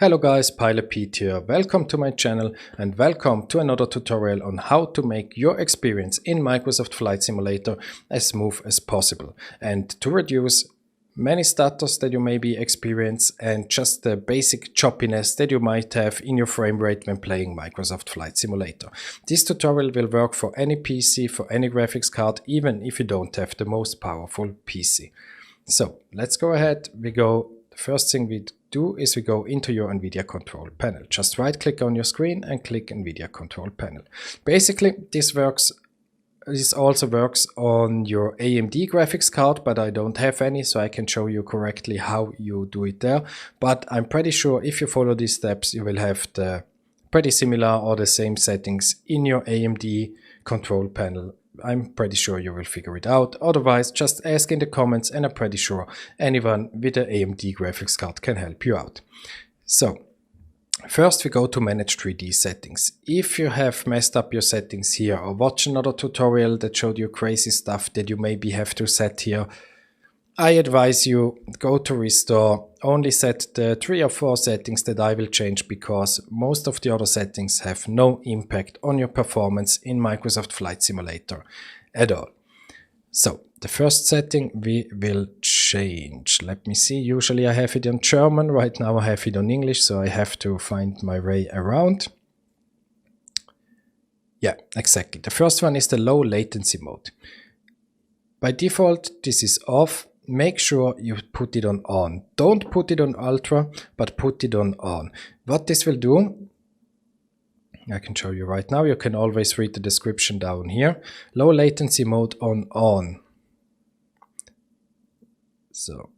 Hello guys, Pilot Pete here. Welcome to my channel and welcome to another tutorial on how to make your experience in Microsoft Flight Simulator as smooth as possible and to reduce many stutters that you maybe experience and just the basic choppiness that you might have in your frame rate when playing Microsoft Flight Simulator. This tutorial will work for any PC, for any graphics card, even if you don't have the most powerful PC. So let's go ahead. The first thing we do is we go into your Nvidia Control Panel. Just right click on your screen and click Nvidia Control Panel. Basically this also works on your AMD graphics card, but I don't have any, so I can show you correctly how you do it there. But I'm pretty sure if you follow these steps, you will have the pretty similar or the same settings in your AMD control panel. I'm pretty sure you will figure it out. Otherwise, just ask in the comments and I'm pretty sure anyone with an AMD graphics card can help you out. So, first we go to Manage 3D Settings. If you have messed up your settings here or watch another tutorial that showed you crazy stuff that you maybe have to set here, I advise you go to Restore, only set the 3 or 4 settings that I will change because most of the other settings have no impact on your performance in Microsoft Flight Simulator at all. So the first setting we will change. Let me see, usually I have it in German, right now I have it in English, so I have to find my way around. Yeah, exactly. The first one is the low latency mode. By default this is off. Make sure you put it on. Don't put it on ultra, but put it on. What this will do, I can show you right now. You can always read the description down here. Low latency mode on. So,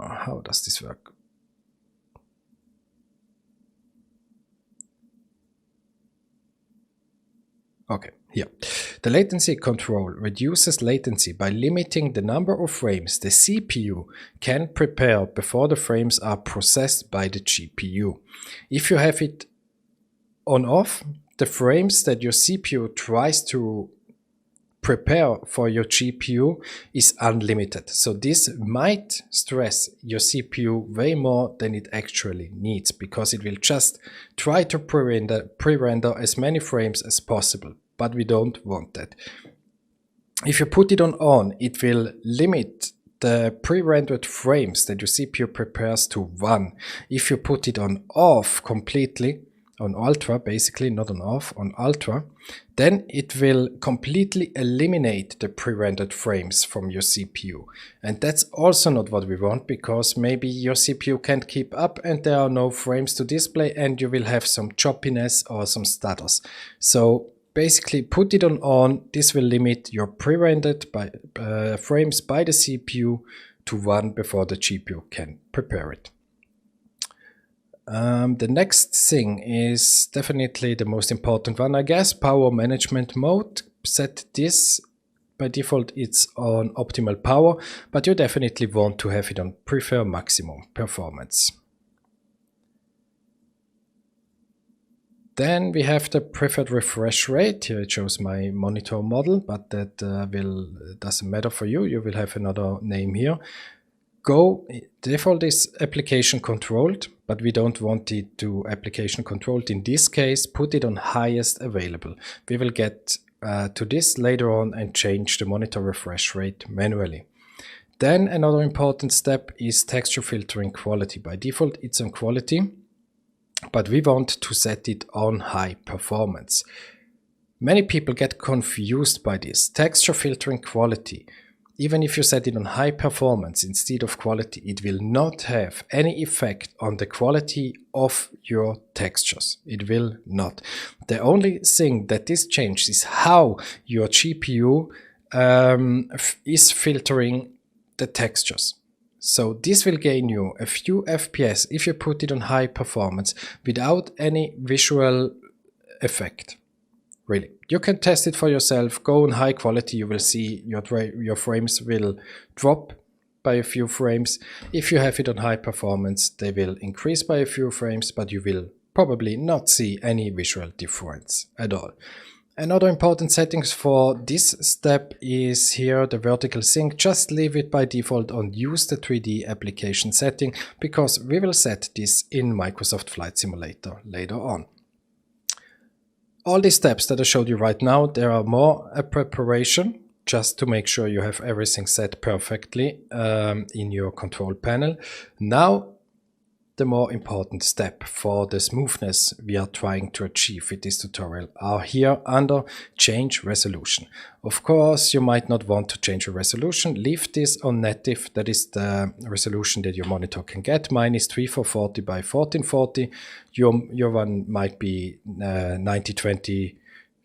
how does this work? Okay, here. The latency control reduces latency by limiting the number of frames the CPU can prepare before the frames are processed by the GPU. If you have it on off, the frames that your CPU tries to prepare for your GPU is unlimited. So this might stress your CPU way more than it actually needs because it will just try to pre-render as many frames as possible. But we don't want that. If you put it on, it will limit the pre-rendered frames that your CPU prepares to 1. If you put it on off completely, on ultra, basically not on off, on ultra, then it will completely eliminate the pre-rendered frames from your CPU. And that's also not what we want because maybe your CPU can't keep up and there are no frames to display and you will have some choppiness or some stutters. So basically put it on, this will limit your pre-rendered frames by the CPU to 1 before the GPU can prepare it. The next thing is definitely the most important one, I guess, power management mode. Set this, by default it's on optimal power, but you definitely want to have it on prefer maximum performance. Then we have the preferred refresh rate. Here it shows my monitor model, but that doesn't matter for you. You will have another name here. Default is application controlled, but we don't want it to application controlled. In this case, put it on highest available. We will get to this later on and change the monitor refresh rate manually. Then another important step is texture filtering quality. By default, it's on quality, but we want to set it on high performance. Many people get confused by this. Texture filtering quality, even if you set it on high performance instead of quality, it will not have any effect on the quality of your textures. It will not. The only thing that this changes is how your GPU is filtering the textures. So this will gain you a few FPS if you put it on high performance without any visual effect. Really, you can test it for yourself. Go on high quality, you will see your frames will drop by a few frames. If you have it on high performance, they will increase by a few frames, but you will probably not see any visual difference at all. Another important settings for this step is here the vertical sync. Just leave it by default on use the 3D application setting, because we will set this in Microsoft Flight Simulator later on. All these steps that I showed you right now, there are more a preparation just to make sure you have everything set perfectly in your control panel. Now, the more important step for the smoothness we are trying to achieve with this tutorial are here under change resolution. Of course, you might not want to change your resolution. Leave this on native. That is the resolution that your monitor can get. Mine is 3440 by 1440. Your one might be 9020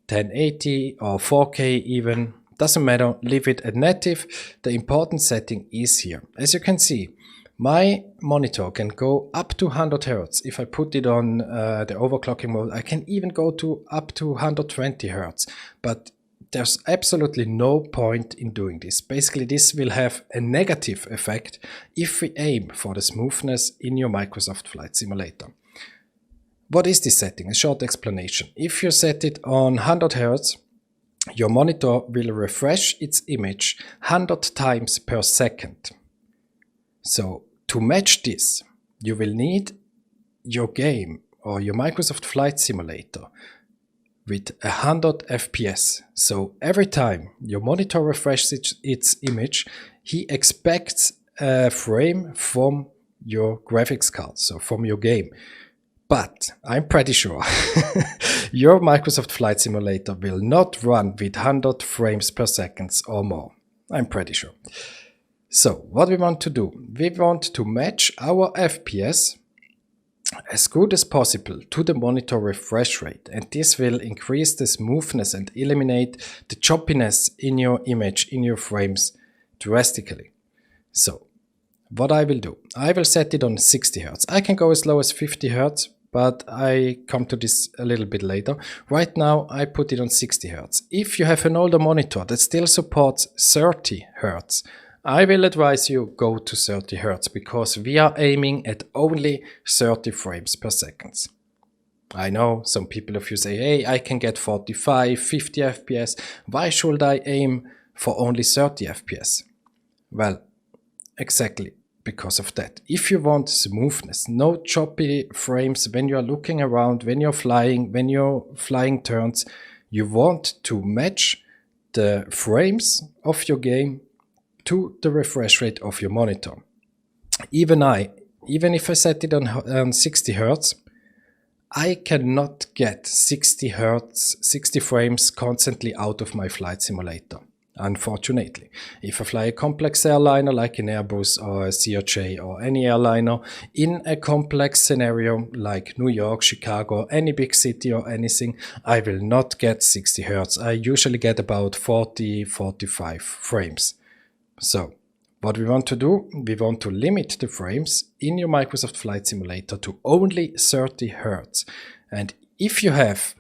1080 or 4K even. Doesn't matter. Leave it at native. The important setting is here. As you can see, my monitor can go up to 100 Hz. If I put it on the overclocking mode, I can even go to up to 120 Hz. But there's absolutely no point in doing this. Basically, this will have a negative effect if we aim for the smoothness in your Microsoft Flight Simulator. What is this setting? A short explanation. If you set it on 100 Hz, your monitor will refresh its image 100 times per second. So, to match this, you will need your game or your Microsoft Flight Simulator with 100 FPS. So every time your monitor refreshes its image, he expects a frame from your graphics card, so from your game. But I'm pretty sure your Microsoft Flight Simulator will not run with 100 frames per second or more. I'm pretty sure. So, what we want to do, we want to match our FPS as good as possible to the monitor refresh rate, and this will increase the smoothness and eliminate the choppiness in your image, in your frames drastically. So, what I will do, I will set it on 60 Hz. I can go as low as 50 Hz, but I come to this a little bit later. Right now, I put it on 60 Hz. If you have an older monitor that still supports 30 Hz, I will advise you go to 30 Hz, because we are aiming at only 30 frames per second. I know some people of you say, hey, I can get 45, 50 FPS. Why should I aim for only 30 FPS? Well, exactly because of that. If you want smoothness, no choppy frames when you're looking around, when you're flying turns, you want to match the frames of your game to the refresh rate of your monitor. Even if I set it on 60 Hz, I cannot get 60 Hz, 60 frames constantly out of my flight simulator, unfortunately. If I fly a complex airliner like an Airbus or a CRJ or any airliner in a complex scenario like New York, Chicago, any big city or anything, I will not get 60 Hz. I usually get about 40, 45 frames. So, what we want to do, we want to limit the frames in your Microsoft Flight Simulator to only 30 Hz. And if you have,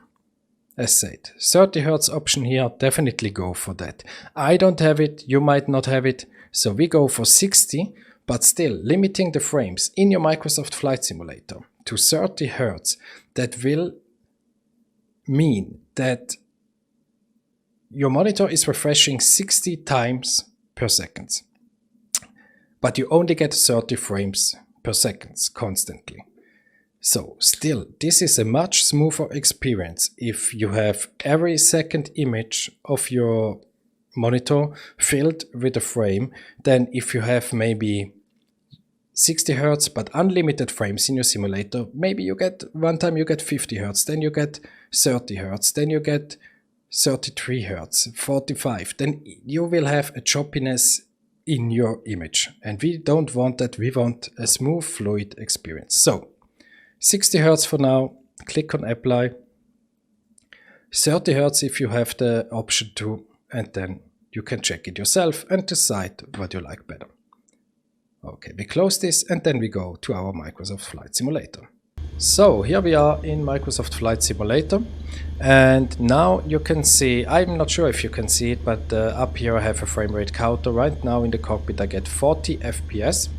as said, 30 Hz option here, definitely go for that. I don't have it, you might not have it, so we go for 60, but still limiting the frames in your Microsoft Flight Simulator to 30 Hz. That will mean that your monitor is refreshing 60 times per second, but you only get 30 frames per second constantly. So still, this is a much smoother experience if you have every second image of your monitor filled with a frame than if you have maybe 60 Hz but unlimited frames in your simulator. Maybe you get one time you get 50 Hz, then you get 30 Hz, then you get 33 Hz, 45, then you will have a choppiness in your image. And we don't want that, we want a smooth, fluid experience. So, 60 Hz for now, click on apply, 30 Hz if you have the option to, and then you can check it yourself and decide what you like better. Okay, we close this and then we go to our Microsoft Flight Simulator. So here we are in Microsoft Flight Simulator, and now you can see, I'm not sure if you can see it, but up here I have a frame rate counter. Right now in the cockpit I get 40 FPS,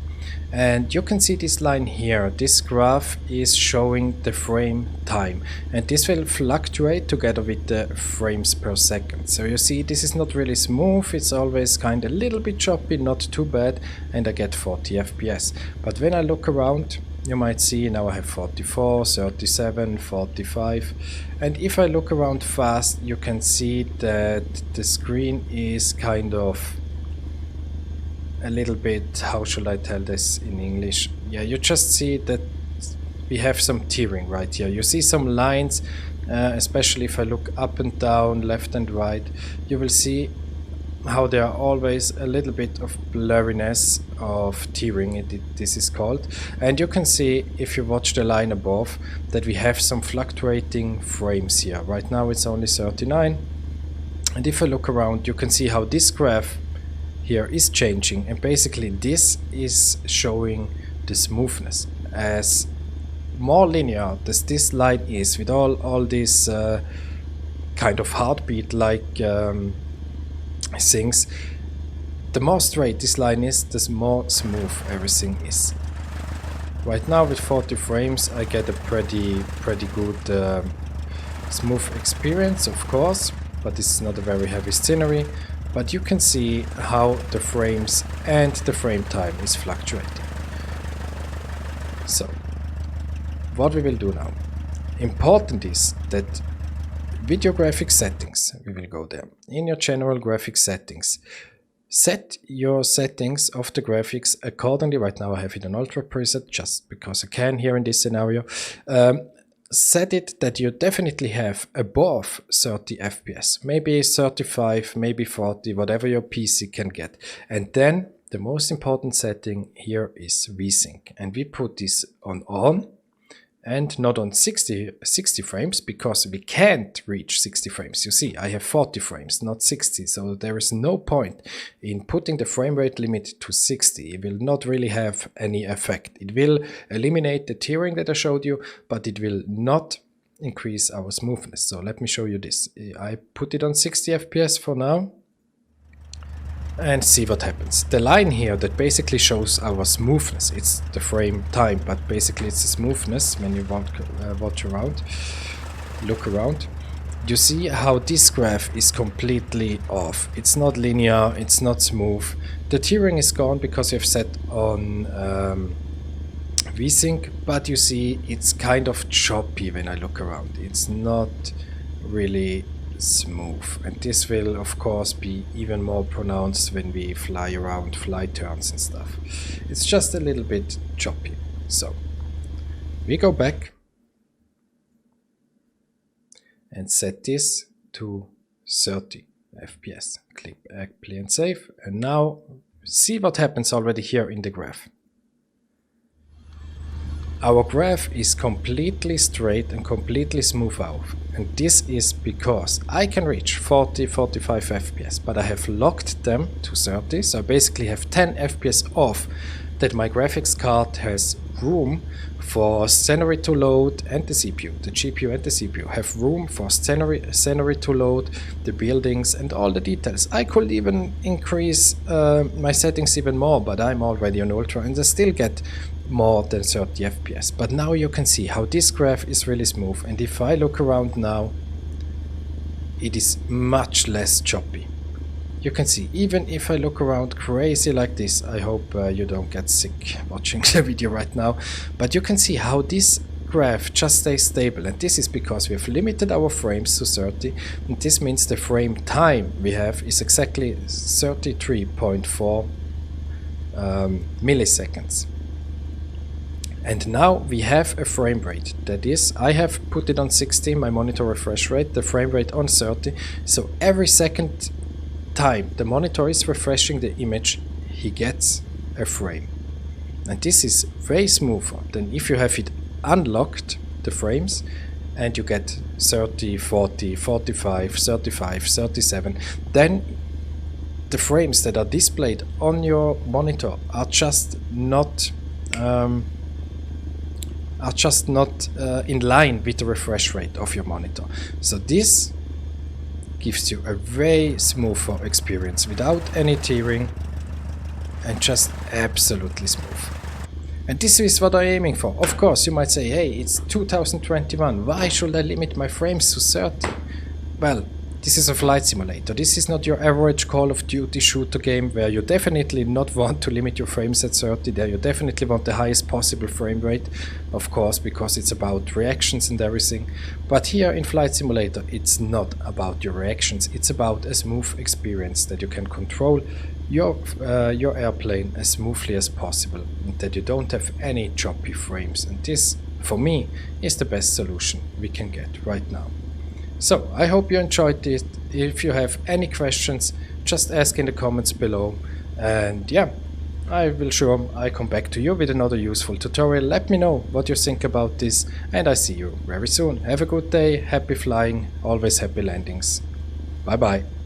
And you can see this line here. This graph is showing the frame time, and this will fluctuate together with the frames per second. So you see this is not really smooth, it's always kind of a little bit choppy, not too bad, and I get 40 FPS. But when I look around, you might see now I have 44, 37, 45, and if I look around fast, you can see that the screen is kind of a little bit, how should I tell this in English? Yeah, you just see that we have some tearing right here. You see some lines, especially if I look up and down, left and right, you will see how there are always a little bit of blurriness of tearing, this is called. And you can see, if you watch the line above, that we have some fluctuating frames here. Right now it's only 39. And if I look around, you can see how this graph here is changing, and basically this is showing the smoothness. As more linear as this line is, with all these kind of heartbeat like things, the more straight this line is, the more smooth everything is. Right now with 40 frames I get a pretty good smooth experience, of course, but this is not a very heavy scenery. But you can see how the frames and the frame time is fluctuating. So, what we will do now. Important is that with your graphics settings, we will go there. In your general graphics settings, set your settings of the graphics accordingly. Right now I have it on Ultra preset just because I can here in this scenario. Set it that you definitely have above 30 FPS, maybe 35, maybe 40, whatever your PC can get. And then the most important setting here is vsync, and we put this on and not on 60 frames, because we can't reach 60 frames. You see, I have 40 frames, not 60, so there is no point in putting the frame rate limit to 60. It will not really have any effect. It will eliminate the tearing that I showed you, but it will not increase our smoothness. So let me show you this. I put it on 60 FPS for now, and see what happens. The line here that basically shows our smoothness, it's the frame time, but basically it's the smoothness. When you watch around, look around, you see how this graph is completely off. It's not linear, it's not smooth. The tearing is gone because you've set on vsync, but you see it's kind of choppy when I look around. It's not really smooth, and this will of course be even more pronounced when we fly around, fly turns and stuff. It's just a little bit choppy. So we go back and set this to 30 FPS. Click play and save, and now see what happens already here in the graph. Our graph is completely straight and completely smooth out, and this is because I can reach 40-45 FPS, but I have locked them to 30, so I basically have 10 FPS off, that my graphics card has room for scenery to load, and the CPU, the GPU and the CPU have room for scenery to load, the buildings and all the details. I could even increase my settings even more, but I'm already on Ultra and I still get more than 30 FPS. But now you can see how this graph is really smooth, and if I look around now, it is much less choppy. You can see, even if I look around crazy like this, I hope you don't get sick watching the video right now, but you can see how this graph just stays stable, and this is because we have limited our frames to 30, and this means the frame time we have is exactly 33.4 milliseconds. And now we have a frame rate, that is, I have put it on 60, my monitor refresh rate, the frame rate on 30, so every second time the monitor is refreshing the image, he gets a frame. And this is way smoother than if you have it unlocked, the frames, and you get 30, 40, 45, 35, 37, then the frames that are displayed on your monitor are just not in line with the refresh rate of your monitor. So this gives you a way smoother experience without any tearing, and just absolutely smooth. And this is what I'm aiming for. Of course, you might say, hey, it's 2021, why should I limit my frames to 30? Well, this is a flight simulator. This is not your average Call of Duty shooter game where you definitely not want to limit your frames at 30. There you definitely want the highest possible frame rate, of course, because it's about reactions and everything. But here in Flight Simulator, it's not about your reactions. It's about a smooth experience that you can control your airplane as smoothly as possible, and that you don't have any choppy frames. And this, for me, is the best solution we can get right now. So, I hope you enjoyed this. If you have any questions, just ask in the comments below. And yeah, I will sure I come back to you with another useful tutorial. Let me know what you think about this, and I see you very soon. Have a good day, happy flying, always happy landings. Bye bye.